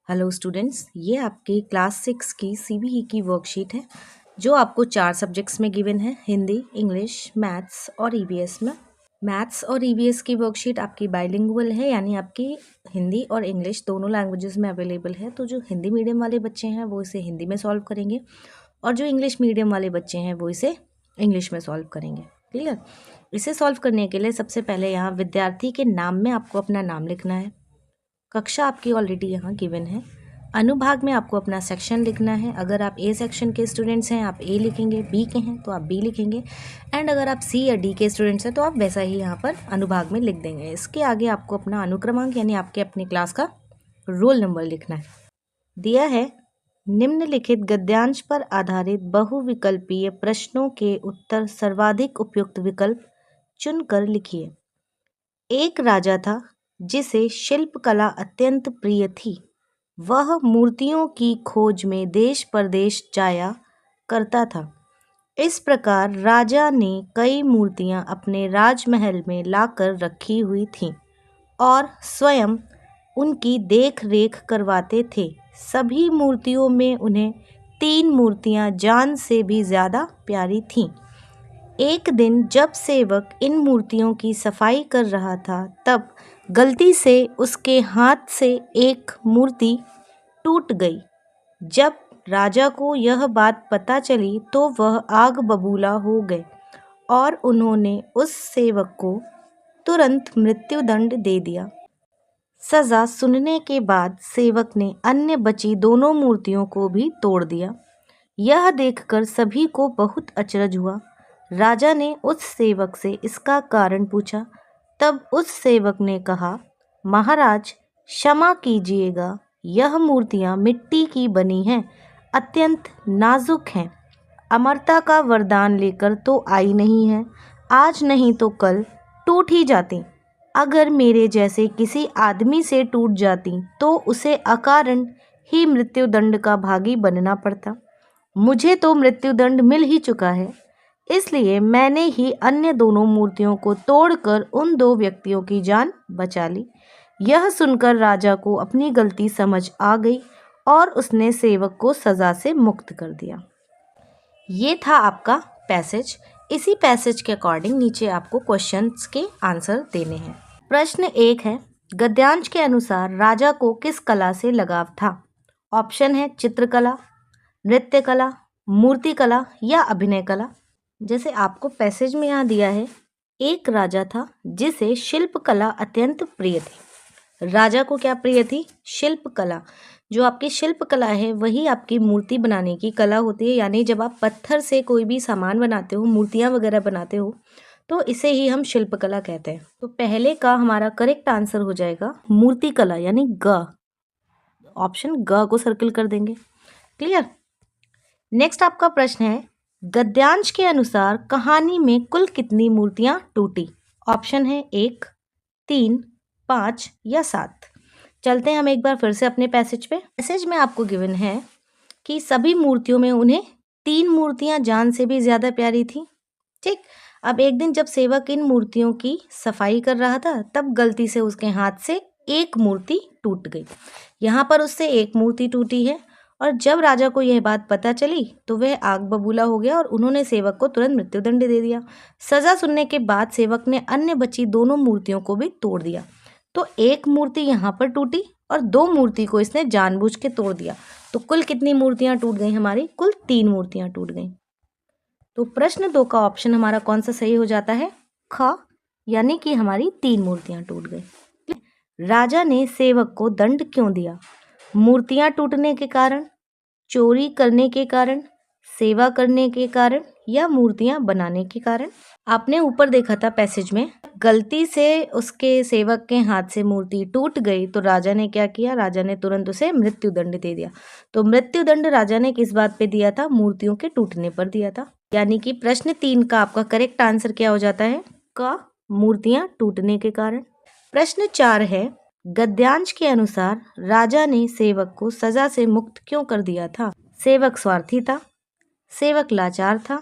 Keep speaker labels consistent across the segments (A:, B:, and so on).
A: Hello students, ये आपके class 6 की सीबीई की वर्कशीट है जो आपको 4 सब्जेक्ट्स में गिवन है, हिंदी, इंग्लिश, मैथ्स और ईवीएस में। मैथ्स और ईवीएस की वर्कशीट आपकी बाइलिंगुअल है, यानी आपकी हिंदी और इंग्लिश दोनों लैंग्वेजेस में अवेलेबल है। तो जो हिंदी मीडियम वाले बच्चे हैं वो इसे हिंदी में सॉल्व करेंगे और जो इंग्लिश मीडियम वाले बच्चे हैं वो इसे इंग्लिश में सॉल्व करेंगे। क्लियर? इसे सॉल्व करने के लिए सबसे पहले यहाँ विद्यार्थी के नाम में आपको अपना नाम लिखना है। कक्षा आपकी ऑलरेडी यहाँ गिवन है। अनुभाग में आपको अपना सेक्शन लिखना है। अगर आप ए सेक्शन के स्टूडेंट्स हैं आप ए लिखेंगे, बी के हैं तो आप बी लिखेंगे, एंड अगर आप सी या डी के स्टूडेंट्स हैं तो आप वैसा ही यहाँ पर अनुभाग में लिख देंगे। इसके आगे आपको अपना अनुक्रमांक यानी आपके अपने क्लास का रोल नंबर लिखना है। दिया है, निम्नलिखित गद्यांश पर आधारित बहुविकल्पीय प्रश्नों के उत्तर सर्वाधिक उपयुक्त विकल्प चुनकर लिखिए। एक राजा था जिसे शिल्पकला अत्यंत प्रिय थी। वह मूर्तियों की खोज में देश परदेश जाया करता था। इस प्रकार राजा ने कई मूर्तियां अपने राजमहल में लाकर रखी हुई थीं और स्वयं उनकी देख रेख करवाते थे। सभी मूर्तियों में उन्हें 3 मूर्तियां जान से भी ज़्यादा प्यारी थीं। एक दिन जब सेवक इन मूर्तियों की सफाई कर रहा था तब गलती से उसके हाथ से एक मूर्ति टूट गई। जब राजा को यह बात पता चली तो वह आग बबूला हो गए और उन्होंने उस सेवक को तुरंत मृत्युदंड दे दिया। सज़ा सुनने के बाद सेवक ने अन्य बची दोनों मूर्तियों को भी तोड़ दिया। यह देखकर सभी को बहुत अचरज हुआ। राजा ने उस सेवक से इसका कारण पूछा। तब उस सेवक ने कहा, महाराज क्षमा कीजिएगा, यह मूर्तियां मिट्टी की बनी हैं, अत्यंत नाजुक हैं, अमरता का वरदान लेकर तो आई नहीं है, आज नहीं तो कल टूट ही जाती। अगर मेरे जैसे किसी आदमी से टूट जाती तो उसे अकारण ही मृत्युदंड का भागी बनना पड़ता। मुझे तो मृत्युदंड मिल ही चुका है, इसलिए मैंने ही अन्य दोनों मूर्तियों को तोड़कर उन 2 व्यक्तियों की जान बचा ली। यह सुनकर राजा को अपनी गलती समझ आ गई और उसने सेवक को सज़ा से मुक्त कर दिया। ये था आपका पैसेज। इसी पैसेज के अकॉर्डिंग नीचे आपको क्वेश्चंस के आंसर देने हैं। प्रश्न 1 है, गद्यांश के अनुसार राजा को किस कला से लगाव था? ऑप्शन है चित्रकला, नृत्य कला, मूर्ति कला या अभिनय कला। जैसे आपको पैसेज में यहाँ दिया है, एक राजा था जिसे शिल्पकला अत्यंत प्रिय थी। राजा को क्या प्रिय थी? शिल्पकला। जो आपकी शिल्पकला है वही आपकी मूर्ति बनाने की कला होती है, यानी जब आप पत्थर से कोई भी सामान बनाते हो, मूर्तियाँ वगैरह बनाते हो, तो इसे ही हम शिल्पकला कहते हैं। तो पहले का हमारा करेक्ट आंसर हो जाएगा मूर्ति कला, यानी ग। ऑप्शन ग को सर्किल कर देंगे। क्लियर? नेक्स्ट आपका प्रश्न है, गद्यांश के अनुसार कहानी में कुल कितनी मूर्तियां टूटी? ऑप्शन है 1, 3, 5 या 7। चलते हैं हम एक बार फिर से अपने पैसेज पे। पैसेज में आपको गिवन है कि सभी मूर्तियों में उन्हें 3 मूर्तियां जान से भी ज़्यादा प्यारी थी। ठीक, अब एक दिन जब सेवक इन मूर्तियों की सफाई कर रहा था तब गलती से उसके हाथ से एक मूर्ति टूट गई। यहाँ पर उससे एक मूर्ति टूटी है और जब राजा को यह बात पता चली तो वह आग बबूला हो गया और उन्होंने सेवक को तुरंत मृत्युदंड दे दिया। सज़ा सुनने के बाद सेवक ने अन्य बची दोनों मूर्तियों को भी तोड़ दिया। तो एक मूर्ति यहाँ पर टूटी और 2 मूर्ति को इसने जानबूझ के तोड़ दिया। तो कुल कितनी मूर्तियाँ टूट गई हमारी? कुल 3 मूर्तियाँ टूट गई। तो प्रश्न 2 का ऑप्शन हमारा कौन सा सही हो जाता है? ख, यानी कि हमारी 3 मूर्तियाँ टूट गई। राजा ने सेवक को दंड क्यों दिया? मूर्तियां टूटने के कारण, चोरी करने के कारण, सेवा करने के कारण या मूर्तियां बनाने के कारण? आपने ऊपर देखा था पैसेज में, गलती से उसके सेवक के हाथ से मूर्ति टूट गई तो राजा ने क्या किया? राजा ने तुरंत उसे मृत्युदंड दे दिया। तो मृत्युदंड राजा ने किस बात पे दिया था? मूर्तियों के टूटने पर दिया था। यानी कि प्रश्न 3 का आपका करेक्ट आंसर क्या हो जाता है? क, मूर्तियां टूटने के कारण। प्रश्न 4 है, गद्यांश के अनुसार राजा ने सेवक को सजा से मुक्त क्यों कर दिया था? सेवक स्वार्थी था, सेवक लाचार था,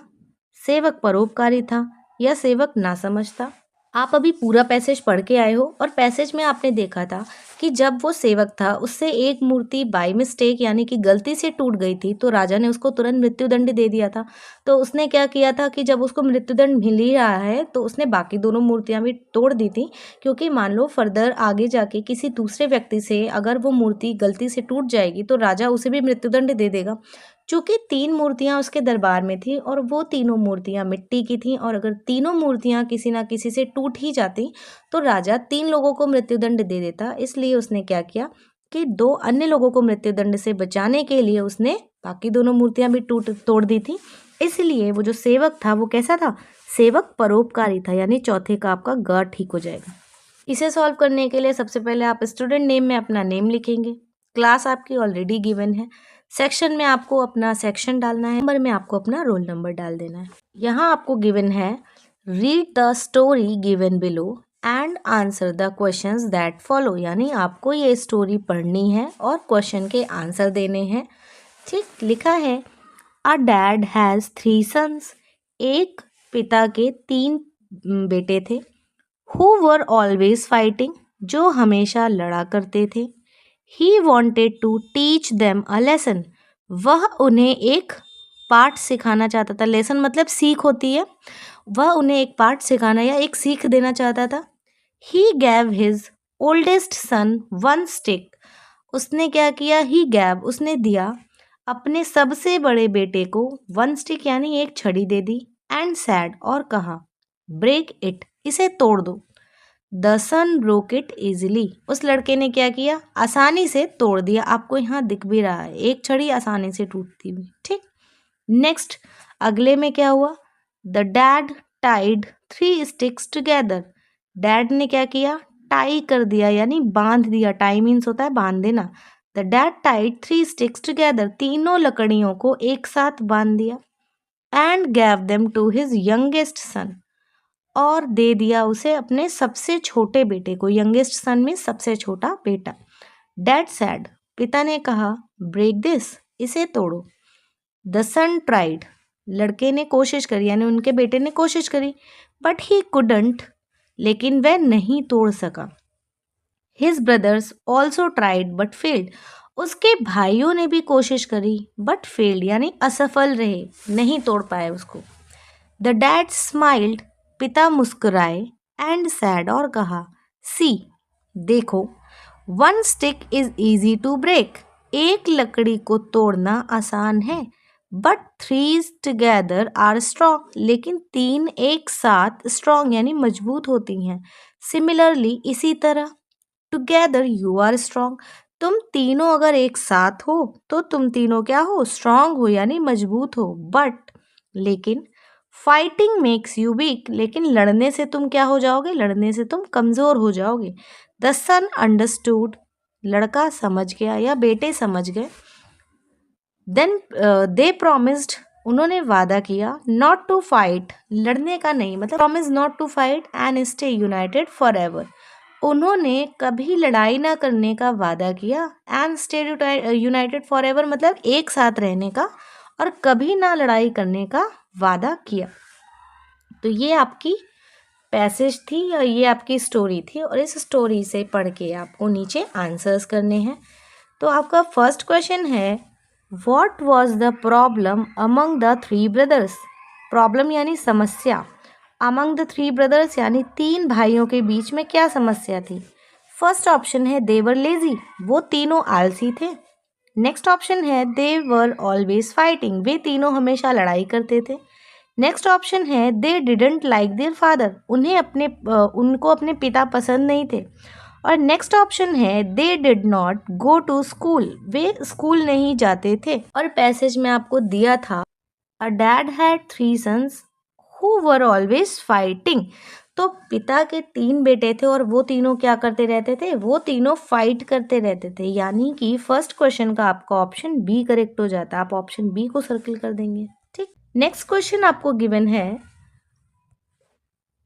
A: सेवक परोपकारी था या सेवक नासमझ था? आप अभी पूरा पैसेज पढ़ के आए हो और पैसेज में आपने देखा था कि जब वो सेवक था उससे एक मूर्ति बाय मिस्टेक यानी कि गलती से टूट गई थी, तो राजा ने उसको तुरंत मृत्युदंड दे दिया था। तो उसने क्या किया था कि जब उसको मृत्युदंड मिल ही रहा है तो उसने बाकी दोनों मूर्तियां भी तोड़ दी थी, क्योंकि मान लो फर्दर आगे जाके किसी दूसरे व्यक्ति से अगर वो मूर्ति गलती से टूट जाएगी तो राजा उसे भी मृत्युदंड दे देगा। चूंकि 3 मूर्तियां उसके दरबार में थी और वो तीनों मूर्तियां मिट्टी की थीं, और अगर तीनों मूर्तियां किसी ना किसी से टूट ही जाती तो राजा 3 लोगों को मृत्युदंड दे देता। इसलिए उसने क्या किया कि 2 अन्य लोगों को मृत्युदंड से बचाने के लिए उसने बाकी दोनों मूर्तियां भी तोड़ दी थी। इसलिए वो जो सेवक था वो कैसा था? सेवक परोपकारी था, यानी चौथे का आपका ग ठीक हो जाएगा। इसे सॉल्व करने के लिए सबसे पहले आप स्टूडेंट नेम में अपना नेम लिखेंगे। क्लास आपकी ऑलरेडी गिवन है। सेक्शन में आपको अपना सेक्शन डालना है। नंबर में आपको अपना रोल नंबर डाल देना है। यहाँ आपको गिवन है read the story given below and answer the questions that follow, यानी आपको ये स्टोरी पढ़नी है और क्वेश्चन के आंसर देने हैं। ठीक, लिखा है अ डैड हैज़ 3 सन्स, एक पिता के 3 बेटे थे। Who were always fighting, जो हमेशा लड़ा करते थे। He wanted to teach them a lesson, वह उन्हें एक पाठ सिखाना चाहता था। लेसन मतलब सीख होती है। वह उन्हें एक पाठ सिखाना या एक सीख देना चाहता था। He gave his oldest son one stick, उसने क्या किया? He gave, उसने दिया अपने सबसे बड़े बेटे को one stick यानी एक छड़ी दे दी, and said, और कहा break it, इसे तोड़ दो। The son broke it easily, उस लड़के ने क्या किया? आसानी से तोड़ दिया। आपको यहाँ दिख भी रहा है एक छड़ी आसानी से टूटती हुई। ठीक, नेक्स्ट अगले में क्या हुआ? The dad tied 3 sticks together, dad ने क्या किया? टाई कर दिया यानी बांध दिया। टाई मीन्स होता है बांध देना। The dad tied 3 sticks together, तीनों लकड़ियों को एक साथ बांध दिया। And gave them to his youngest son, और दे दिया उसे अपने सबसे छोटे बेटे को। यंगेस्ट सन में सबसे छोटा बेटा। डैड सैड, पिता ने कहा ब्रेक दिस, इसे तोड़ो। द सन ट्राइड, लड़के ने कोशिश करी यानी उनके बेटे ने कोशिश करी। बट ही कुडंट, लेकिन वह नहीं तोड़ सका। His brothers also tried but failed, उसके भाइयों ने भी कोशिश करी बट फेल्ड यानी असफल रहे, नहीं तोड़ पाए उसको। द डैड स्माइल्ड, पिता मुस्कुराए। एंड सैड, और कहा सी, देखो, 1 stick is easy to break, एक लकड़ी को तोड़ना आसान है। बट 3 टुगेदर आर स्ट्रॉन्ग, लेकिन 3 एक साथ स्ट्रॉन्ग यानी मजबूत होती हैं। सिमिलरली, इसी तरह, टुगेदर यू आर स्ट्रॉन्ग, तुम तीनों अगर एक साथ हो तो तुम तीनों क्या हो? स्ट्रॉन्ग हो यानी मजबूत हो। बट, लेकिन, फाइटिंग मेक्स यू वीक, लेकिन लड़ने से तुम क्या हो जाओगे? लड़ने से तुम कमज़ोर हो जाओगे। द सन अंडरस्टूड, लड़का समझ गया या बेटे समझ गए। देन दे प्रॉमिस्ड, उन्होंने वादा किया। नॉट टू फाइट, लड़ने का नहीं, मतलब promise not to fight and stay united forever, उन्होंने कभी लड़ाई ना करने का वादा किया। And stay united forever मतलब एक साथ रहने का और कभी ना लड़ाई करने का वादा किया। तो ये आपकी पैसेज थी और ये आपकी स्टोरी थी, और इस स्टोरी से पढ़ के आपको नीचे आंसर्स करने हैं। तो आपका फर्स्ट क्वेश्चन है what was the problem among the 3 brothers, problem यानी समस्या। अमंग द 3 ब्रदर्स यानी 3 भाइयों के बीच में क्या समस्या थी? फर्स्ट ऑप्शन है दे वर लेजी, वो तीनों आलसी थे। नेक्स्ट ऑप्शन है दे वर ऑलवेज फाइटिंग, वे तीनों हमेशा लड़ाई करते थे। नेक्स्ट ऑप्शन है they didn't like their father, उनको अपने पिता पसंद नहीं थे। और नेक्स्ट ऑप्शन है they did not go to school, वे स्कूल नहीं जाते थे। और पैसेज में आपको दिया था a dad had 3 sons who were always fighting, तो पिता के 3 बेटे थे और वो तीनों क्या करते रहते थे? वो तीनों फाइट करते रहते थे। यानी कि फर्स्ट क्वेश्चन का आपका ऑप्शन बी करेक्ट हो जाता है। आप ऑप्शन बी को सर्किल कर देंगे। ठीक, नेक्स्ट क्वेश्चन आपको गिवन है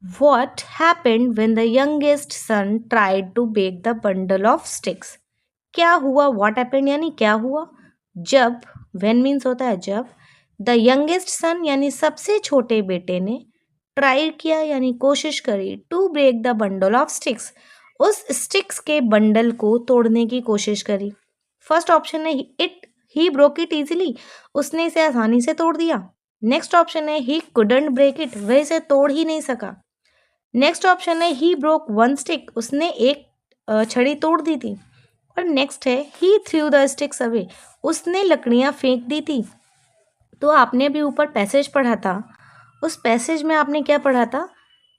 A: what happened when the youngest son tried to break the bundle of sticks, क्या हुआ? व्हाट हैपेंड यानी क्या हुआ जब, व्हेन मीन्स होता है जब, द यंगेस्ट सन यानी सबसे छोटे बेटे ने ट्राई किया यानी कोशिश करी, to break the bundle of sticks, उस स्टिक्स के बंडल को तोड़ने की कोशिश करी। फर्स्ट ऑप्शन है ही ब्रोक इट इजीली, उसने इसे आसानी से तोड़ दिया। नेक्स्ट ऑप्शन है ही कुडंट ब्रेक इट, वह इसे तोड़ ही नहीं सका। नेक्स्ट ऑप्शन है ही ब्रोक वन स्टिक, उसने एक छड़ी तोड़ दी थी। और नेक्स्ट है ही थ्रू द स्टिक्स अवे, उसने लकड़ियां फेंक दी थी। तो आपने अभी ऊपर पैसेज पढ़ा था, उस पैसेज में आपने क्या पढ़ा था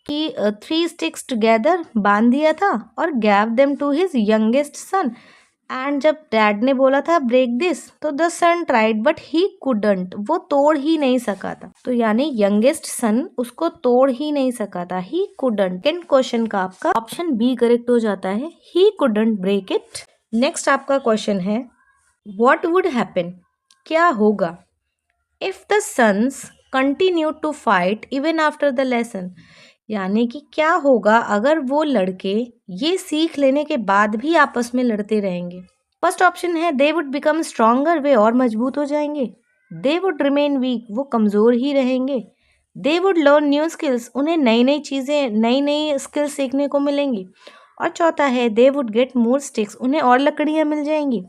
A: कि 3 स्टिक्स टुगेदर बांध दिया था और gave them to his youngest son, and जब डैड ने बोला था ब्रेक दिस, तो the son tried but he couldn't, वो तोड़ ही नहीं सका था। तो यानी यंगेस्ट सन उसको तोड़ ही नहीं सका था, ही कुडंट। सेकंड क्वेश्चन का आपका ऑप्शन बी करेक्ट हो जाता है, he couldn't break it. Next आपका क्वेश्चन है व्हाट वुड हैपन, क्या होगा, if the sons continue to fight even after the lesson, यानी कि क्या होगा अगर वो लड़के ये सीख लेने के बाद भी आपस में लड़ते रहेंगे। फर्स्ट ऑप्शन है दे वुड बिकम स्ट्रॉन्गर, वे और मजबूत हो जाएंगे। दे वुड रिमेन वीक, वो कमज़ोर ही रहेंगे। They would learn new skills, उन्हें नई नई चीज़ें, नई नई स्किल्स सीखने को मिलेंगी। और चौथा है they would get more sticks, उन्हें और लकड़ियाँ मिल जाएंगी।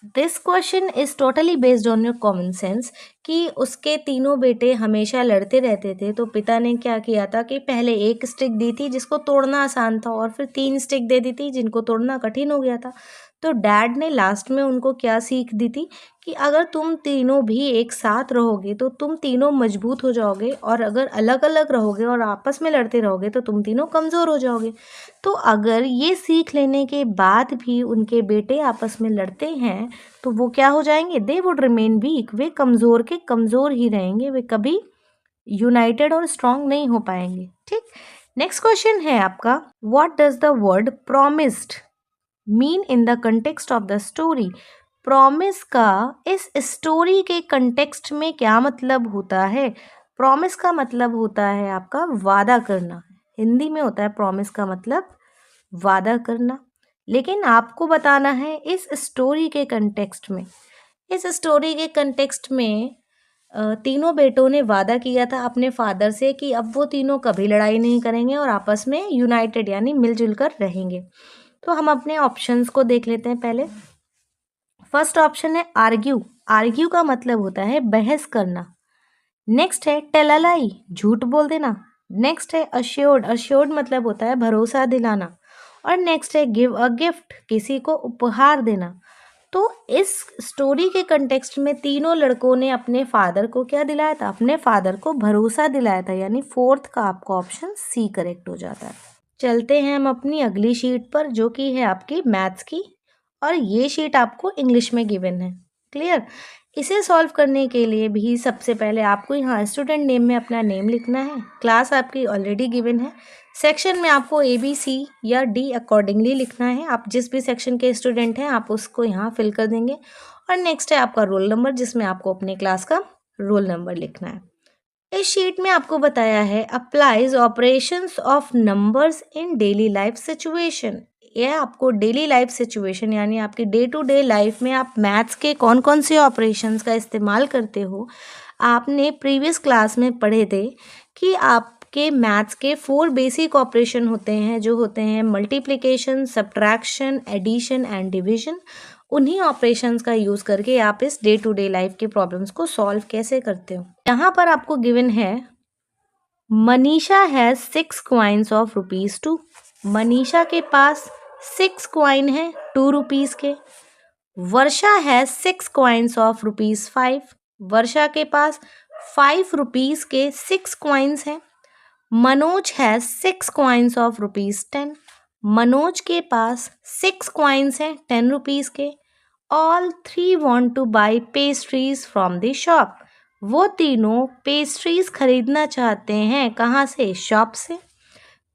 A: This question is totally based on your common sense कि उसके तीनों बेटे हमेशा लड़ते रहते थे, तो पिता ने क्या किया था कि पहले एक स्टिक दी थी जिसको तोड़ना आसान था और फिर 3 स्टिक दे दी थी जिनको तोड़ना कठिन हो गया था। तो डैड ने लास्ट में उनको क्या सीख दी थी कि अगर तुम तीनों भी एक साथ रहोगे तो तुम तीनों मजबूत हो जाओगे, और अगर अलग अलग रहोगे और आपस में लड़ते रहोगे तो तुम तीनों कमज़ोर हो जाओगे। तो अगर ये सीख लेने के बाद भी उनके बेटे आपस में लड़ते हैं तो वो क्या हो जाएंगे, दे वुड रिमेन वीक, वे कमज़ोर के कमज़ोर ही रहेंगे, वे कभी यूनाइटेड और स्ट्रांग नहीं हो पाएंगे। ठीक, नेक्स्ट क्वेश्चन है आपका what does the word promised mean in the context of the story. Promise का इस स्टोरी के कंटेक्स्ट में क्या मतलब होता है। प्रॉमिस का मतलब होता है आपका वादा करना, हिंदी में होता है प्रॉमिस का मतलब वादा करना, लेकिन आपको बताना है इस स्टोरी के कंटेक्स्ट में। इस स्टोरी के कंटेक्स्ट में तीनों बेटों ने वादा किया था अपने फादर से कि अब वो तीनों कभी लड़ाई नहीं करेंगे और आपस में यूनाइटेड यानी मिलजुल कर रहेंगे। तो हम अपने ऑप्शंस को देख लेते हैं पहले। फर्स्ट ऑप्शन है आर्ग्यू, आर्ग्यू का मतलब होता है बहस करना। नेक्स्ट है टेल अ लाई, झूठ बोल देना। नेक्स्ट है अश्योर्ड, अश्योर्ड मतलब होता है भरोसा दिलाना। और नेक्स्ट है गिव अ गिफ्ट, किसी को उपहार देना। तो इस स्टोरी के कंटेक्स्ट में तीनों लड़कों ने अपने फादर को क्या दिलाया था, अपने फादर को भरोसा दिलाया था, यानी फोर्थ का आपका ऑप्शन सी करेक्ट हो जाता है। चलते हैं हम अपनी अगली शीट पर जो कि है आपकी मैथ्स की, और ये शीट आपको इंग्लिश में गिवन है। क्लियर, इसे सॉल्व करने के लिए भी सबसे पहले आपको यहाँ स्टूडेंट नेम में अपना नेम लिखना है। क्लास आपकी ऑलरेडी गिवन है। सेक्शन में आपको ABC या D अकॉर्डिंगली लिखना है, आप जिस भी सेक्शन के स्टूडेंट हैं आप उसको यहाँ फिल कर देंगे। और नेक्स्ट है आपका रोल नंबर, जिसमें आपको अपने क्लास का रोल नंबर लिखना है। इस शीट में आपको बताया है applies operations of numbers in daily life situation. यह आपको डेली लाइफ सिचुएशन यानी आपकी डे टू डे लाइफ में आप मैथ्स के कौन कौन से ऑपरेशंस का इस्तेमाल करते हो। आपने प्रीवियस क्लास में पढ़े थे कि आपके मैथ्स के 4 बेसिक ऑपरेशन होते हैं, जो होते हैं multiplication, subtraction, addition and division. उन्हीं ऑपरेशंस का यूज़ करके आप इस डे टू डे लाइफ के प्रॉब्लम्स को सॉल्व कैसे करते हो। यहाँ पर आपको गिवन है Manisha has 6 coins of ₹2। Manisha के पास 6 कॉइन है 2 रुपीज़ के। Varsha has 6 coins of ₹5। Varsha के पास 5 रुपीज़ के 6 कॉइन्स हैं। Manoj has 6 coins of ₹10। मनोज के पास 6 कॉइन्स हैं 10 रुपीज़ के। All 3 want two by pastries from the shop. वो तीनों पेस्ट्रीज खरीदना चाहते हैं, कहाँ से, शॉप से।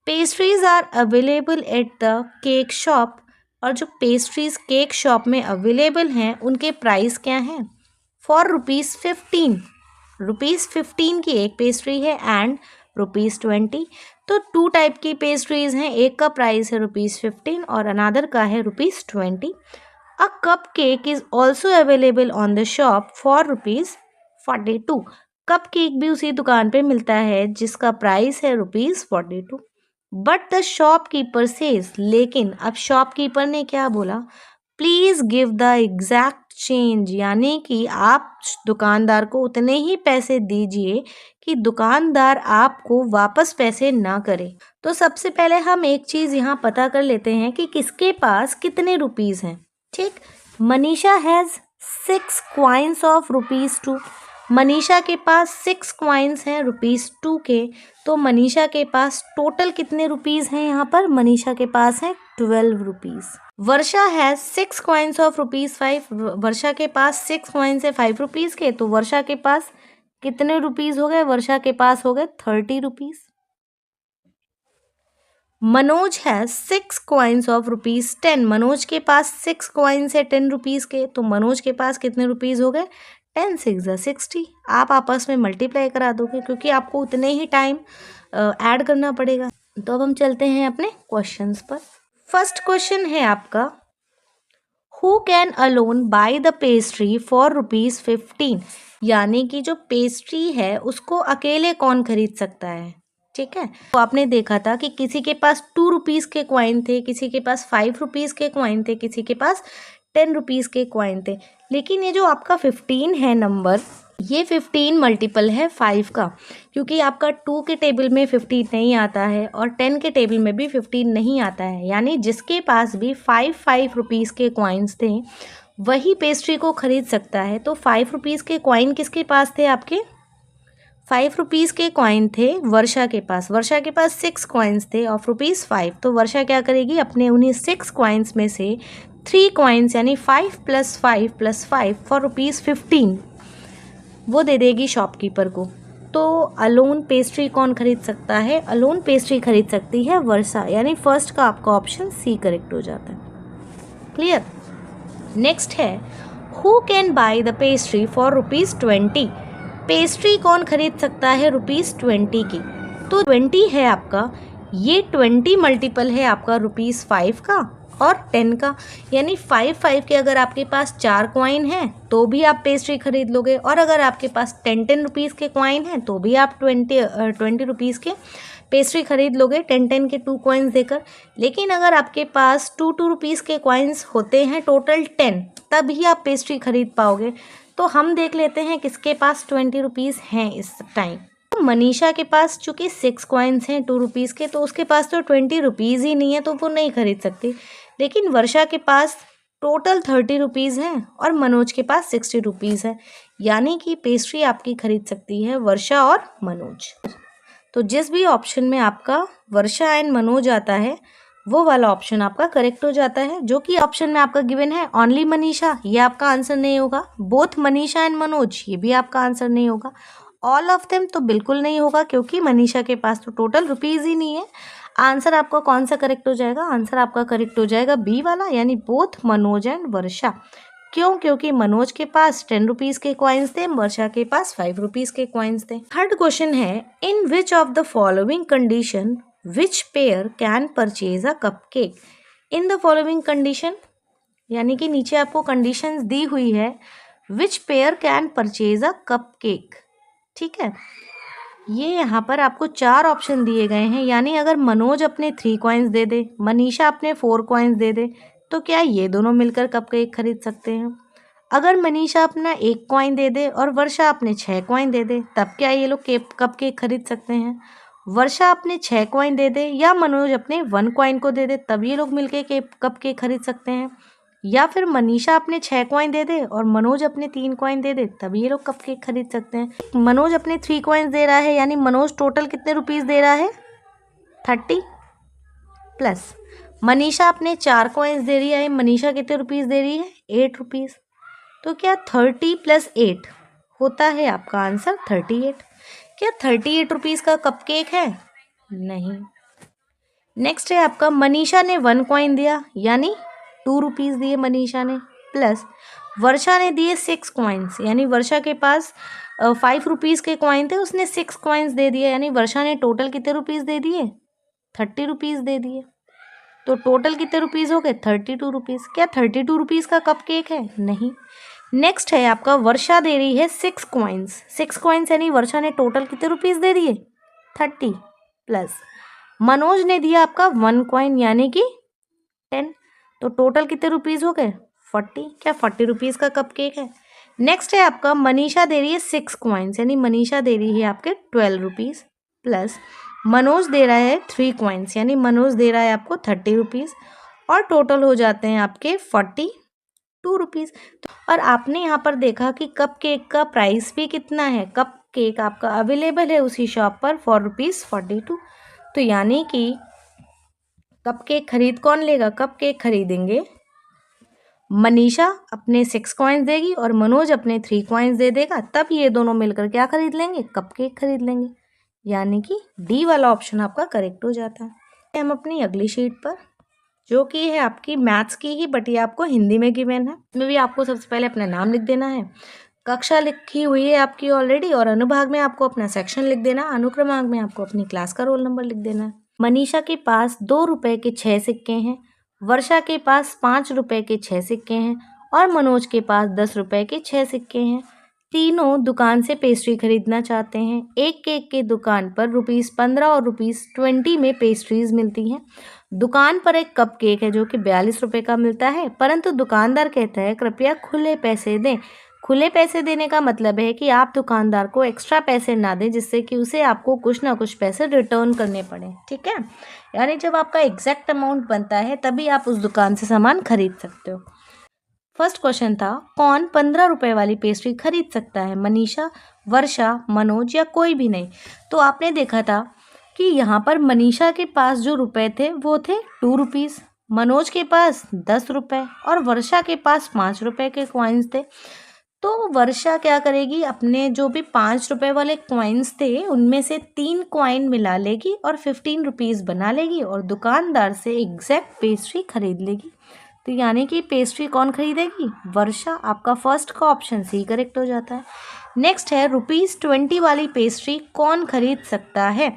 A: Pastries are available at the cake shop. और जो पेस्ट्रीज केक शॉप में अवेलेबल हैं उनके प्राइस क्या हैं, फॉर ₹15। ₹15 की एक पेस्ट्री है एंड ₹20। तो 2 टाइप की पेस्ट्रीज हैं, एक का प्राइस है ₹15 और अनदर का है ₹20। A cupcake is also available on the shop for ₹42. Cup cake भी उसी दुकान पे मिलता है जिसका प्राइस है ₹42। बट द शॉपकीपर सेज, लेकिन अब शॉपकीपर ने क्या बोला, please give the exact change, यानी कि आप दुकानदार को उतने ही पैसे दीजिए कि दुकानदार आपको वापस पैसे ना करे। तो सबसे पहले हम एक चीज यहाँ पता कर लेते हैं कि किसके पास कितने रुपीस हैं। ठीक, Manisha has 6 coins of ₹2। Manisha के पास 6 कॉइन्स हैं ₹2 के। तो मनीषा के पास टोटल कितने रुपीस हैं यहाँ पर? मनीषा के पास है 12 rupees. Varsha has 6 coins of ₹5। Varsha के पास 6 कॉइन्स है 5 रुपीस के। तो वर्षा के पास कितने रुपीस हो गए? वर्षा के पास हो गए 30 rupees. Manoj has 6 coins of ₹10। मनोज के पास 6 कॉइन्स है 10 रुपीस के। तो मनोज के पास कितने रुपीस हो गए? 10 6 60। आप आपस में मल्टीप्लाई करा दोगे क्योंकि आपको उतने ही टाइम ऐड करना पड़ेगा। तो अब हम चलते हैं अपने क्वेश्चंस पर। फर्स्ट क्वेश्चन है आपका, who can alone by the pastry for ₹15? यानी कि जो पेस्ट्री है उसको अकेले कौन खरीद सकता है। ठीक है, तो आपने देखा था कि किसी के पास 2 रुपीस के कॉइन थे, किसी के पास 5 रुपीस के कॉइन थे, किसी के पास 10 रुपीस के कॉइन थे। लेकिन ये जो आपका 15 है नंबर, ये 15 मल्टीपल है 5 का, क्योंकि आपका 2 के टेबल में 15 नहीं आता है और 10 के टेबल में भी 15 नहीं आता है। यानी जिसके पास भी 5 रुपीस के कॉइन्स थे वही पेस्ट्री को खरीद सकता है। तो 5 रुपीस के कॉइन किसके पास थे? आपके 5 रुपीस के कॉइन थे वर्षा के पास। वर्षा के पास 6 कॉइन्स थे ऑफ ₹5। तो वर्षा क्या करेगी? अपने उन्हीं 6 कॉइन्स में से 3 कॉइन्स यानी 5 + 5 + 5 फॉर ₹15 वो दे देगी शॉपकीपर को। तो अलोन पेस्ट्री कौन खरीद सकता है? अलोन पेस्ट्री खरीद सकती है वर्षा, यानी फर्स्ट का आपका ऑप्शन सी करेक्ट हो जाता है। क्लियर। नेक्स्ट है, who can by the pastry for ₹20? Pastry कौन खरीद सकता है ₹20 की? तो 20 है आपका, ये 20 मल्टीपल है आपका ₹5 का और 10 का, यानी 5 के अगर आपके पास 4 कॉइन हैं तो भी आप पेस्ट्री खरीद लोगे, और अगर आपके पास 10 रुपीज़ के कॉइन हैं तो भी आप 20 रुपीज़ के पेस्ट्री खरीद लोगे 10 के 2 कॉइन्स देकर। लेकिन अगर आपके पास 2 रुपीज़ के कॉइन्स होते हैं टोटल 10, तभी आप पेस्ट्री खरीद पाओगे। तो हम देख लेते हैं किसके पास 20 रुपीज़ हैं इस टाइम। तो मनीषा के पास चूँकि 6 कॉइन्स हैं 2 रुपीज़ के, तो उसके पास तो 20 रुपीज़ ही नहीं है, तो वो नहीं खरीद सकती। लेकिन वर्षा के पास टोटल 30 रुपीज़ हैं और मनोज के पास 60 रुपीज़ है, यानी कि पेस्ट्री आपकी खरीद सकती है वर्षा और मनोज। तो जिस भी ऑप्शन में आपका वर्षा एंड मनोज आता है वो वाला ऑप्शन आपका करेक्ट हो जाता है। जो कि ऑप्शन में आपका गिवन है ओनली मनीषा, ये आपका आंसर नहीं होगा। बोथ मनीषा एंड मनोज, ये भी आपका आंसर नहीं होगा। ऑल ऑफ देम तो बिल्कुल नहीं होगा, क्योंकि मनीषा के पास तो टोटल रुपीज़ ही नहीं है। आंसर आपका कौन सा करेक्ट हो जाएगा? आंसर आपका करेक्ट हो जाएगा बी वाला, यानी बोथ मनोज एंड वर्षा। क्यों? क्योंकि मनोज के पास 10 रुपीज़ के कॉइन्स थे, वर्षा के पास 5 रुपीज़ के कॉइन्स थे। थर्ड क्वेश्चन है, in which of the following condition which pair can purchase a cupcake? In the following condition, यानी कि नीचे आपको कंडीशंस दी हुई है, which pair can purchase a cupcake. ठीक है, ये यहाँ पर आपको 4 ऑप्शन दिए गए हैं, यानी अगर मनोज अपने 3 कॉइन्स दे दे, मनीषा अपने 4 कॉइन्स दे दे, तो क्या ये दोनों मिलकर कपकेक खरीद सकते हैं? अगर मनीषा अपना 1 कॉइन दे दे और वर्षा अपने 6 कॉइन दे दे, तब क्या ये लोग कपकेक खरीद सकते हैं? वर्षा अपने 6 कॉइन दे दे या मनोज अपने 1 कॉइन को दे दे, तब ये लोग मिलके कपकेक खरीद सकते हैं? या फिर मनीषा अपने 6 कॉइन दे दे और मनोज अपने 3 कॉइन दे दे, तब ये लोग कपकेक खरीद सकते हैं। मनोज अपने 3 कॉइन्स दे रहा है, यानी मनोज टोटल कितने रुपीस दे रहा है? 30 प्लस मनीषा अपने 4 कॉइन्स दे रही है, मनीषा कितने रुपीस दे रही है? 8 रुपीस। तो क्या 30 + 8 होता है आपका आंसर 38? क्या 38 रुपीस का कपकेक है? नहीं। नेक्स्ट है आपका, मनीषा ने 1 कॉइन दिया, यानी 2 रुपीज़ दिए मनीषा ने, प्लस वर्षा ने दिए 6 कॉइन्स, यानी वर्षा के पास 5 रुपीज़ के कॉइन थे, उसने 6 कॉइन्स दे दिए, यानी वर्षा ने टोटल कितने रुपीज़ दे दिए? 30 रुपीज़ दे दिए। तो टोटल कितने रुपीज़ हो गए? 32 रुपीज़। क्या 32 रुपीज़ का कपकेक है? नहीं। नेक्स्ट है आपका वर्षा दे रही है 6 कॉइन्स। 6 कॉइन्स यानी वर्षा ने टोटल कितने रुपीज़ दे दिए 30, प्लस मनोज ने दिया आपका 1 कॉइन यानी कि 10, तो टोटल कितने रुपीज़ हो गए 40। क्या 40 रुपीज़ का कप केक है। नेक्स्ट है आपका मनीषा दे रही है 6 कॉइन्स यानी मनीषा दे रही है आपके 12 रुपीज़, प्लस मनोज दे रहा है 3 कॉइन्स यानी मनोज दे रहा है आपको 30 रुपीज़, और टोटल हो जाते हैं आपके 42 रुपीज़। और आपने यहाँ पर देखा कि कप केक का प्राइस भी कितना है। कप केक आपका अवेलेबल है उसी शॉप पर फॉर ₹42। तो यानी कि कप केक खरीद कौन लेगा, कप केक खरीदेंगे मनीषा अपने 6 कॉइन्स देगी और मनोज अपने 3 कॉइन्स दे देगा, तब ये दोनों मिलकर क्या खरीद लेंगे, कप केक खरीद लेंगे। यानी कि डी वाला ऑप्शन आपका करेक्ट हो जाता है। हम अपनी अगली शीट पर, जो कि है आपकी मैथ्स की ही, बट ये आपको हिंदी में गिवन है। इसमें भी आपको सबसे पहले अपना नाम लिख देना है, कक्षा लिखी हुई है आपकी ऑलरेडी, और अनुभाग में आपको अपना सेक्शन लिख देना, अनुक्रमांक में आपको अपनी क्लास का रोल नंबर लिख देना है। मनीषा के पास 2 रुपए के 6 सिक्के हैं, वर्षा के पास 5 रुपए के 6 सिक्के हैं और मनोज के पास 10 रुपए के 6 सिक्के हैं। तीनों दुकान से पेस्ट्री खरीदना चाहते हैं। एक केक की दुकान पर ₹15 और ₹20 में पेस्ट्रीज मिलती हैं। दुकान पर एक कप केक है जो कि 42 रुपए का मिलता है, परंतु दुकानदार कहता है कृपया खुले पैसे दें। खुले पैसे देने का मतलब है कि आप दुकानदार को एक्स्ट्रा पैसे ना दें, जिससे कि उसे आपको कुछ ना कुछ पैसे रिटर्न करने पड़े। ठीक है, यानी जब आपका एग्जैक्ट अमाउंट बनता है तभी आप उस दुकान से सामान खरीद सकते हो। फर्स्ट क्वेश्चन था, कौन 15 रुपए वाली पेस्ट्री खरीद सकता है, मनीषा, वर्षा, मनोज या कोई भी नहीं। तो आपने देखा था कि यहाँ पर मनीषा के पास जो रुपए थे वो थे 2 रुपीज़, मनोज के पास 10 रुपए और वर्षा के पास 5 रुपए के कॉइन्स थे। तो वर्षा क्या करेगी, अपने जो भी 5 रुपए वाले कॉइन्स थे उनमें से 3 कॉइन मिला लेगी और 15 रुपीज़ बना लेगी और दुकानदार से एग्जैक्ट पेस्ट्री खरीद लेगी। तो यानी कि पेस्ट्री कौन खरीदेगी, वर्षा। आपका फर्स्ट का ऑप्शन सी करेक्ट हो जाता है। नेक्स्ट है ₹20 वाली पेस्ट्री कौन खरीद सकता है।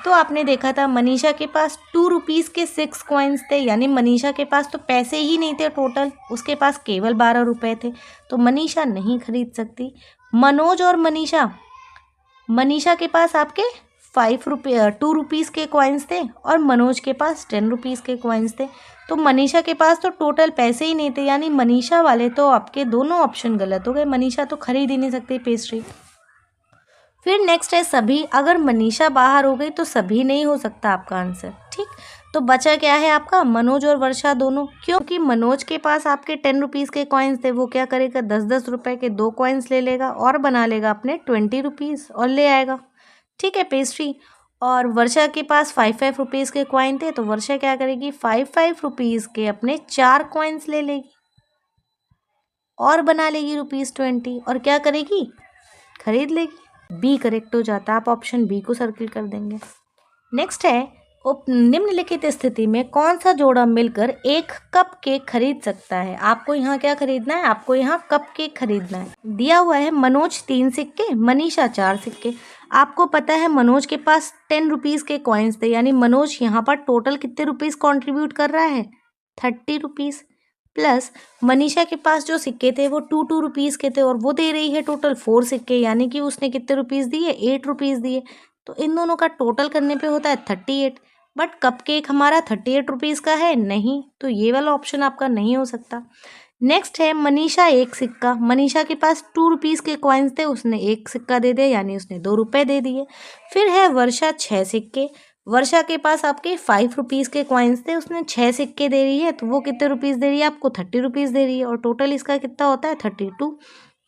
A: तो आपने देखा था मनीषा के पास 2 रुपीज़ के 6 कॉइन्स थे, यानी मनीषा के पास तो पैसे ही नहीं थे टोटल, उसके पास केवल 12 रुपए थे, तो मनीषा नहीं खरीद सकती। मनोज और मनीषा, मनीषा के पास आपके 2 रुपीज़ के कॉइन्स थे और मनोज के पास 10 रुपीज़ के कॉइन्स थे, तो मनीषा के पास तो टोटल पैसे ही नहीं थे, यानी मनीषा वाले तो आपके दोनों ऑप्शन गलत हो गए। मनीषा तो खरीद ही नहीं सकती पेस्ट्री। फिर नेक्स्ट है सभी, अगर मनीषा बाहर हो गई तो सभी नहीं हो सकता आपका आंसर। ठीक, तो बचा क्या है आपका, मनोज और वर्षा दोनों। क्योंकि मनोज के पास आपके 10 रुपीज़ के कॉइन्स थे, वो क्या करेगा 10-10 रुपए के 2 कॉइन्स ले लेगा और बना लेगा अपने 20 रुपीज़ और ले आएगा। ठीक है, पेस्ट्री। और वर्षा के पास 5-5 रुपीज़ के कॉइन थे, तो वर्षा क्या करेगी 5-5 रुपीज़ के अपने 4 कॉइन्स ले लेगी और बना लेगी ₹20 और क्या करेगी, खरीद लेगी। बी करेक्ट हो जाता है, आप ऑप्शन बी को सर्किल कर देंगे। नेक्स्ट है, निम्नलिखित स्थिति में कौन सा जोड़ा मिलकर एक कप केक खरीद सकता है। आपको यहाँ क्या खरीदना है, आपको यहाँ कप केक खरीदना है। दिया हुआ है मनोज 3 सिक्के, मनीषा 4 सिक्के। आपको पता है मनोज के पास 10 रुपीज़ के कॉइन्स थे, यानी मनोज यहाँ पर टोटल कितने रुपीज़ कॉन्ट्रीब्यूट कर रहा है 30 रुपीज़, प्लस मनीषा के पास जो सिक्के थे वो 2 रुपीज़ के थे और वो दे रही है टोटल 4 सिक्के, यानी कि उसने कितने रुपीज़ दिए 8 रुपीज़ दिए। तो इन दोनों का टोटल करने पे होता है 38, बट कप केक हमारा 38 रुपीज़ का है नहीं, तो ये वाला ऑप्शन आपका नहीं हो सकता। नेक्स्ट है मनीषा 1 सिक्का, मनीषा के पास 2 रुपीज़ के कॉइन्स थे, उसने 1 सिक्का दे दिया यानी उसने 2 रुपये दे दिए। फिर है वर्षा 6 सिक्के, वर्षा के पास आपके 5 रुपीज़ के कॉइन्स थे, उसने 6 सिक्के दे रही है, तो वो कितने रुपीज़ दे रही है आपको 30 रुपीज़ दे रही है और टोटल इसका कितना होता है 32,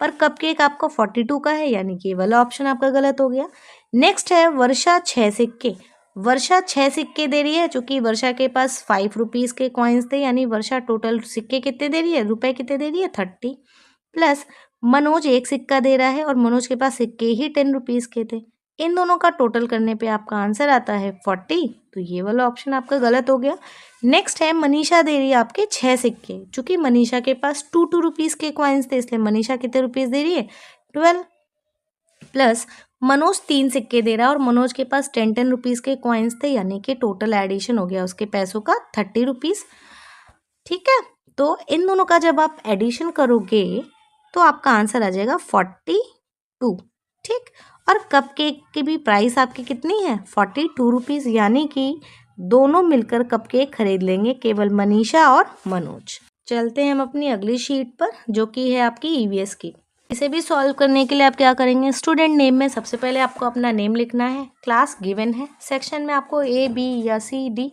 A: पर कप केक आपका 42 का है, यानी कि ये वाला ऑप्शन आपका गलत हो गया। नेक्स्ट है वर्षा 6 सिक्के, वर्षा 6 सिक्के दे रही है, चूंकि वर्षा के पास 5 रुपीज़ के कॉइन्स थे, यानी वर्षा टोटल सिक्के कितने दे रही है, रुपए कितने दे रही है 30, प्लस मनोज 1 सिक्का दे रहा है और मनोज के पास सिक्के ही 10 रुपीज़ के थे। इन दोनों का टोटल करने पे आपका आंसर आता है 40, तो ये वाला ऑप्शन आपका गलत हो गया। नेक्स्ट है मनीषा दे रही है आपके 6 सिक्के, चूंकि मनीषा के पास 2 रुपीज़ के कॉइन्स थे, इसलिए मनीषा कितने रुपीज़ दे रही है 12, प्लस मनोज 3 सिक्के दे रहा है और मनोज के पास 10 रुपीज़ के कॉइन्स थे, यानी कि टोटल एडिशन हो गया उसके पैसों का 30 रुपीज़। ठीक है, तो इन दोनों का जब आप एडिशन करोगे तो आपका आंसर आ जाएगा 42। ठीक, और कपकेक की भी प्राइस आपकी कितनी है 42 रुपीज़, यानी कि दोनों मिलकर कपकेक खरीद लेंगे, केवल मनीषा और मनोज। चलते हैं हम अपनी अगली शीट पर, जो कि है आपकी ईवीएस की। इसे भी सॉल्व करने के लिए आप क्या करेंगे, स्टूडेंट नेम में सबसे पहले आपको अपना नेम लिखना है, क्लास गिवन है, सेक्शन में आपको A B या C D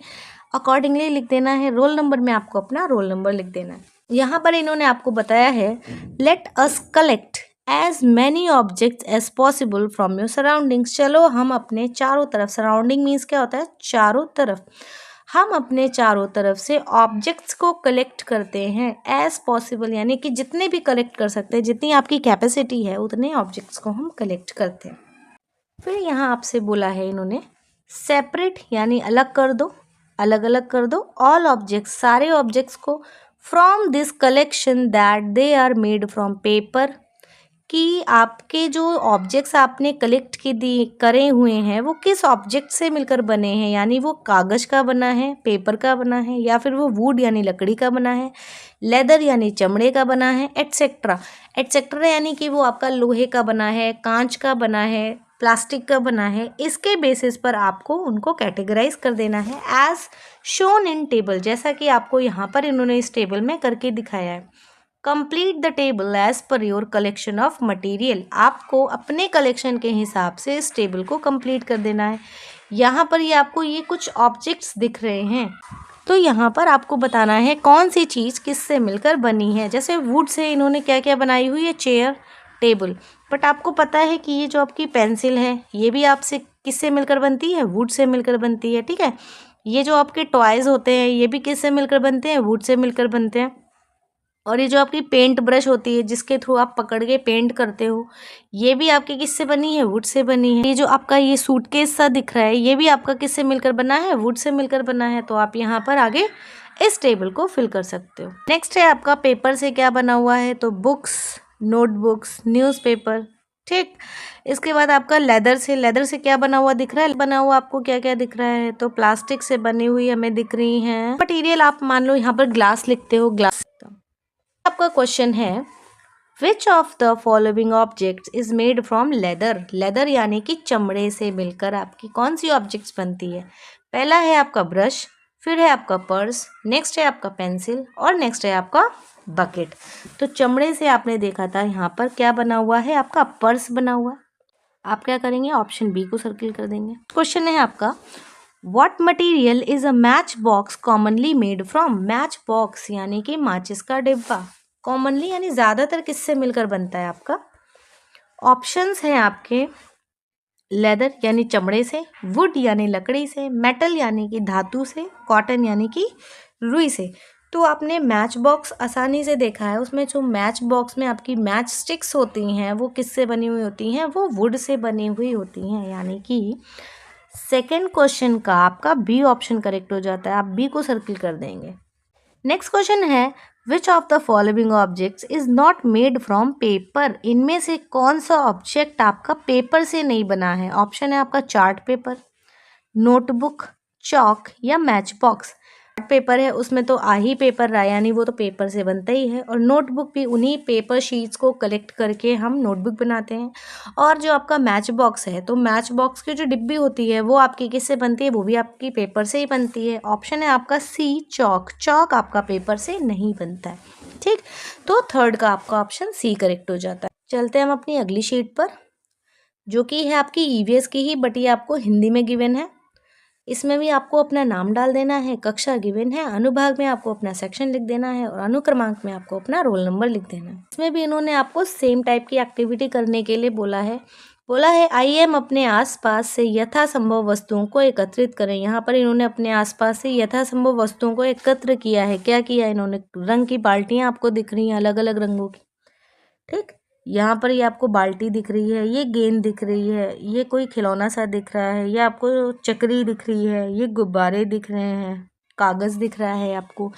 A: अकॉर्डिंगली लिख देना है, रोल नंबर में आपको अपना रोल नंबर लिख देना है। यहाँ पर इन्होंने आपको बताया है let us collect as many objects as possible from your surroundings. चलो हम अपने चारों तरफ, सराउंडिंग मीन्स क्या होता है, चारों तरफ, हम अपने चारों तरफ से ऑब्जेक्ट्स को कलेक्ट करते हैं एज पॉसिबल, यानी कि जितने भी कलेक्ट कर सकते हैं, जितनी आपकी कैपेसिटी है उतने ऑब्जेक्ट्स को हम कलेक्ट करते हैं। फिर यहाँ आपसे बोला है इन्होंने सेपरेट, यानी अलग कर दो, अलग अलग कर दो ऑल ऑब्जेक्ट्स, सारे ऑब्जेक्ट्स को, from this collection that they are made from paper, कि आपके जो ऑब्जेक्ट्स आपने कलेक्ट करे हुए हैं वो किस ऑब्जेक्ट से मिलकर बने हैं, यानी वो कागज़ का बना है, पेपर का बना है, या फिर वो वुड यानी लकड़ी का बना है, लेदर यानी चमड़े का बना है, एटसेट्रा। एटसेट्रा यानी कि वो आपका लोहे का बना है, कांच का बना है, प्लास्टिक का बना है। इसके बेसिस पर आपको उनको कैटेगराइज कर देना है एज शोन इन टेबल, जैसा कि आपको यहाँ पर इन्होंने इस टेबल में करके दिखाया है। Complete the table as per your collection of material, आपको अपने कलेक्शन के हिसाब से इस टेबल को कंप्लीट कर देना है। यहाँ पर ये आपको ये कुछ ऑब्जेक्ट्स दिख रहे हैं, तो यहाँ पर आपको बताना है कौन सी चीज़ किससे मिलकर बनी है। जैसे वुड से इन्होंने क्या क्या बनाई हुई है, चेयर, टेबल, बट आपको पता है कि ये जो आपकी पेंसिल है ये भी आपसे किससे मिलकर बनती है, वुड से मिलकर बनती है। ठीक है, ये जो आपके टॉयज़ होते हैं ये भी किससे मिलकर बनते हैं, वुड से मिलकर बनते हैं। और ये जो आपकी पेंट ब्रश होती है जिसके थ्रू आप पकड़ के पेंट करते हो, ये भी आपकी किससे बनी है, वुड से बनी है। ये जो आपका ये सूटकेस सा दिख रहा है ये भी आपका किससे मिलकर बना है, वुड से मिलकर बना है। तो आप यहाँ पर आगे इस टेबल को फिल कर सकते हो। नेक्स्ट है आपका पेपर से क्या बना हुआ है, तो बुक्स, नोटबुक्स, न्यूज़पेपर। ठीक, इसके बाद आपका लेदर से क्या बना हुआ दिख रहा है, बना हुआ आपको क्या क्या दिख रहा है, तो प्लास्टिक से बनी हुई हमें दिख रही हैं मटेरियल। आप मान लो यहाँ पर ग्लास लिखते हो, ग्लास। आपका क्वेश्चन है विच of the following objects is made from leather. Leather यानी कि चमड़े से मिलकर आपकी कौन सी ऑब्जेक्ट्स बनती है। पहला है आपका ब्रश, फिर है आपका पर्स, नेक्स्ट है आपका पेंसिल, और नेक्स्ट है आपका बकेट। तो चमड़े से आपने देखा था यहाँ पर क्या बना हुआ है, आपका पर्स बना हुआ है। आप क्या करेंगे, ऑप्शन बी को सर्किल कर देंगे। क्वेश्चन है आपका What material is a match box commonly made from? Match box यानी कि माचिस का डिब्बा कॉमनली यानी ज़्यादातर किससे मिलकर बनता है आपका। ऑप्शंस हैं आपके लेदर यानी चमड़े से, वुड यानी लकड़ी से, मेटल यानी कि धातु से, कॉटन यानी कि रुई से। तो आपने मैच बॉक्स आसानी से देखा है, उसमें जो मैच बॉक्स में आपकी मैच स्टिक्स होती हैं वो किससे बनी हुई होती हैं, वो वुड से बनी हुई होती हैं, यानी कि सेकेंड क्वेश्चन का आपका बी ऑप्शन करेक्ट हो जाता है। आप बी को सर्किल कर देंगे। नेक्स्ट क्वेश्चन है विच of the following objects is not made from paper. इनमें से कौन सा ऑब्जेक्ट आपका पेपर से नहीं बना है। ऑप्शन है आपका चार्ट पेपर, नोटबुक, चॉक या मैच बॉक्स। पेपर है उसमें तो ही पेपर रहा, यानी वो तो पेपर से बनता ही है, और नोटबुक भी उन्हीं पेपर शीट्स को कलेक्ट करके हम नोटबुक बनाते हैं। और जो आपका मैच बॉक्स है, तो मैच बॉक्स की जो डिब्बी होती है वो आपकी किससे बनती है, वो भी आपकी पेपर से ही बनती है। ऑप्शन है आपका सी चॉक, चॉक आपका पेपर से नहीं बनता है। ठीक, तो थर्ड का आपका ऑप्शन सी करेक्ट हो जाता है। चलते हैं हम अपनी अगली शीट पर, जो कि है आपकी ईवीएस की ही, बट ये आपको हिंदी में गिवन है। इसमें भी आपको अपना नाम डाल देना है, कक्षा गिवन है, अनुभाग में आपको अपना सेक्शन लिख देना है, और अनुक्रमांक में आपको अपना रोल नंबर लिख देना है। इसमें भी इन्होंने आपको सेम टाइप की एक्टिविटी करने के लिए बोला है आइए हम अपने आसपास से यथासंभव वस्तुओं को एकत्रित करें। यहाँ पर इन्होंने अपने आसपास से यथासंभव वस्तुओं को एकत्र किया है। क्या किया इन्होंने, रंग की बाल्टियाँ आपको दिख रही हैं अलग अलग रंगों की। ठीक, यहाँ पर ये आपको बाल्टी दिख रही है, ये गेंद दिख रही है, ये कोई खिलौना सा दिख रहा है, ये आपको चक्री दिख रही है, ये गुब्बारे दिख रहे हैं, कागज़ दिख रहा है आपको,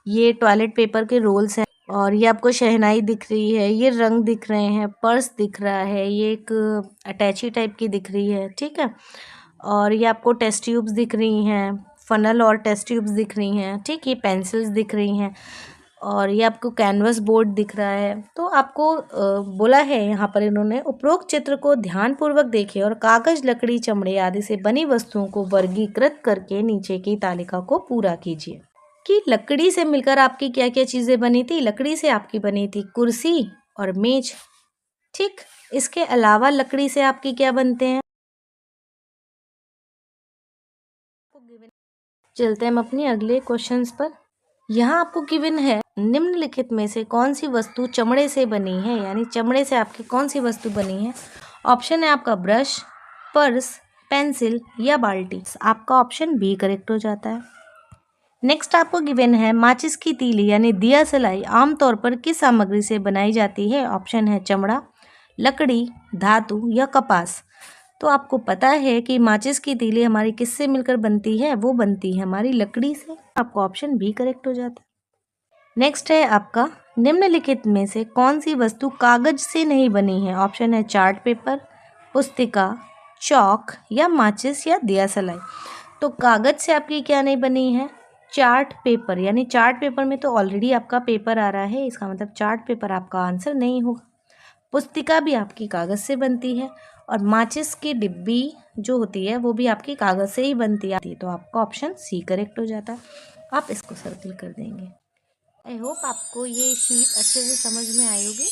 A: ये टॉयलेट पेपर के रोल्स हैं, और ये आपको शहनाई दिख रही है, ये रंग दिख रहे हैं, पर्स दिख रहा है, ये एक अटैची टाइप की दिख रही है। ठीक है, और ये आपको टेस्ट ट्यूब्स दिख रही हैं, फनल और टेस्ट ट्यूब्स दिख रही हैं। ठीक, ये पेंसिल्स दिख रही हैं। और ये आपको कैनवस बोर्ड दिख रहा है। तो आपको बोला है यहाँ पर इन्होंने, उपरोक्त चित्र को ध्यानपूर्वक देखें और कागज, लकड़ी, चमड़े आदि से बनी वस्तुओं को वर्गीकृत करके नीचे की तालिका को पूरा कीजिए। कि लकड़ी से मिलकर आपकी क्या क्या चीज़ें बनी थी। लकड़ी से आपकी बनी थी कुर्सी और मेज। ठीक, इसके अलावा लकड़ी से आपकी क्या बनते हैं। चलते हैं हम अपने अगले क्वेश्चंस पर। यहाँ आपको गिवन है, निम्नलिखित में से कौन सी वस्तु चमड़े से बनी है, यानी चमड़े से आपकी कौन सी वस्तु बनी है। ऑप्शन है आपका ब्रश, पर्स, पेंसिल या बाल्टी। आपका ऑप्शन बी करेक्ट हो जाता है। नेक्स्ट आपको गिवन है, माचिस की तीली यानी दिया सलाई आमतौर पर किस सामग्री से बनाई जाती है। ऑप्शन है चमड़ा, लकड़ी, धातु या कपास। तो आपको पता है कि माचिस की तीली हमारी किससे मिलकर बनती है, वो बनती है हमारी लकड़ी से। आपका ऑप्शन बी करेक्ट हो जाता है। नेक्स्ट है आपका, निम्नलिखित में से कौन सी वस्तु कागज से नहीं बनी है। ऑप्शन है चार्ट पेपर, पुस्तिका, चौक या माचिस या दिया सलाई। तो कागज से आपकी क्या नहीं बनी है, चार्ट पेपर। यानी चार्ट पेपर में तो ऑलरेडी आपका पेपर आ रहा है, इसका मतलब चार्ट पेपर आपका आंसर नहीं होगा। पुस्तिका भी आपकी कागज़ से बनती है और माचिस की डिब्बी जो होती है वो भी आपकी कागज़ से ही बनती है। तो आपका ऑप्शन सी करेक्ट हो जाता है। आप इसको सर्किल कर देंगे। आई होप आपको ये शीट अच्छे से समझ में आई होगी।